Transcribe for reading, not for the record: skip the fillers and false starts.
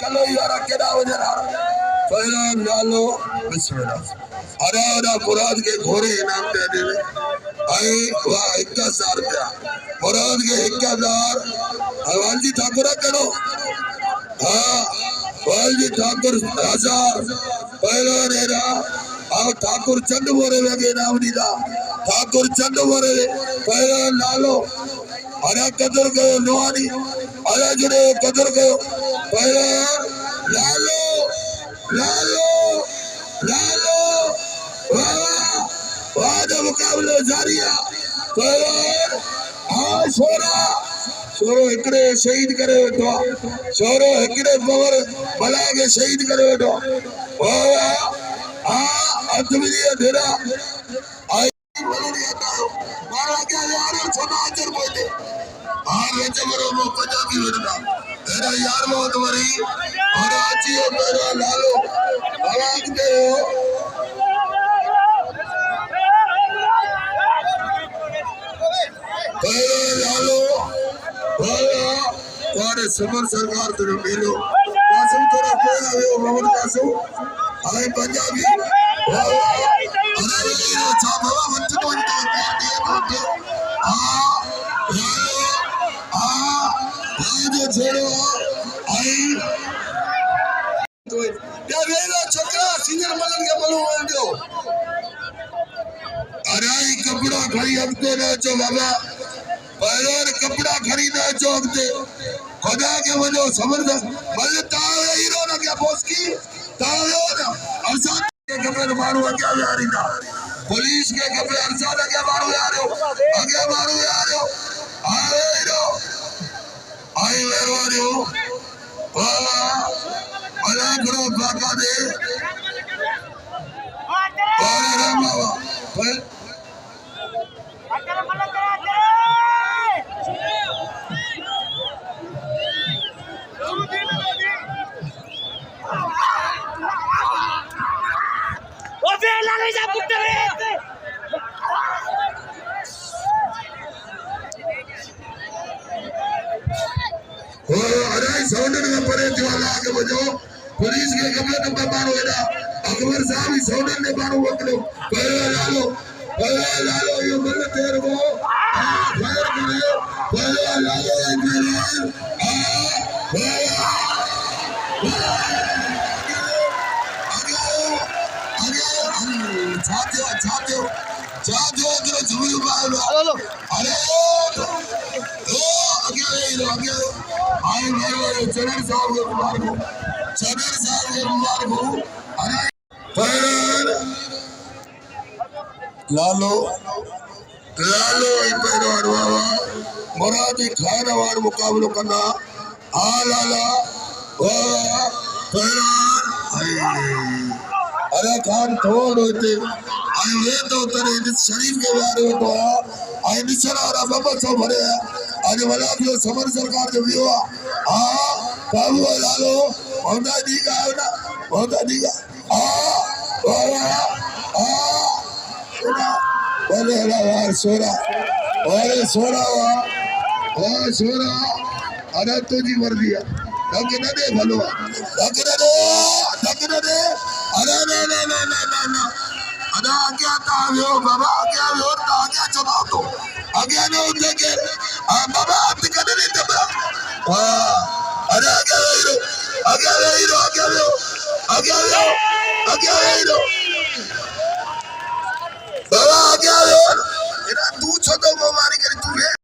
चलो यार केड़ा हो जरा पहला लालो बिस्मिल्लाह अरे मुराद के घोड़े इनाम दे दे आई वाह 1000 रुपया मुराद के 1000 वालजी ठाकुर करो हाँ वालजी ठाकुर 1000 पहला नेरा आओ ठाकुर चंद मोरे लगे नाम दीदा ठाकुर चंद मोरे पहला लालो अरे कदर करो नवानी अरे जुड़े कदर करो पहला लालो लालो लालो वाह वाह मुकाबला जारी है पहला हाँ शोरा शोरो एकड़े शहीद करे तो शोरो एकड़े पवर भला के शहीद करे तो वाह हाँ अतमिया धेरा आई मारा क्या यार समाचार बोलते आर जबरो मो पंजाबी वरना तेरा यार बहुत वरी और आची हो मेरा लालो आवाज दे लालो वाला और समर सरकार तेरे मेलो कासम थोड़ा कोई आवे मोहम्मद कासम आए पंजाबी अरे ये छा बाबा मत तो हां जो छोड़ो आई तो क्या वेलो छोकरा सीनियर मलन के मलो दो अरे कपड़ा खरी अब तो ना चो बाबा पहले कपड़ा खरीदा चौक दे खुदा के वजह समझ मल तावे हीरो ना क्या बोस की तावे ना अरसाद के कपड़े मारो क्या यारी ना पुलिस के कपड़े अरसाद के मारो यारो आगे मारो यारो आए हीरो आई वेरो वाला वाला करो बाका दे वाला रामा पुलिस के कपड़े नंबर मारो है ना अकबर साहब ही सोडन ने मारो वकलो पहले लालो ये मल तेरे को खैर करे पहले लालो मेरे छाते तेरे जुबी बाल अरे आगे आई मेरे चरण साहब के मुबारक हो अरे लालो लालो पैरवार बाबा मुरादी खान वार मुकाबलो करना आ लाला वाह पैरवार अरे खान थोड़ होते आई ये तो तेरे इस शरीफ के बारे में तो आई निशरा और बाबा सो भरे आज वाला भी समर सरकार जो भी हुआ हाँ बाबू लालो होता दीगा बोले वार सोरा सोरा अरे तुझी मर्जी है ढक न दे भलो ढक न दे अरे ना अरे क्या ताव्यो बाबा क्या होता क्या चला तो आगे न उठे के बाबा आप कर नहीं दबा अरे आगे हीरो बाबा आगे आओ इना तू छोटो को मारी के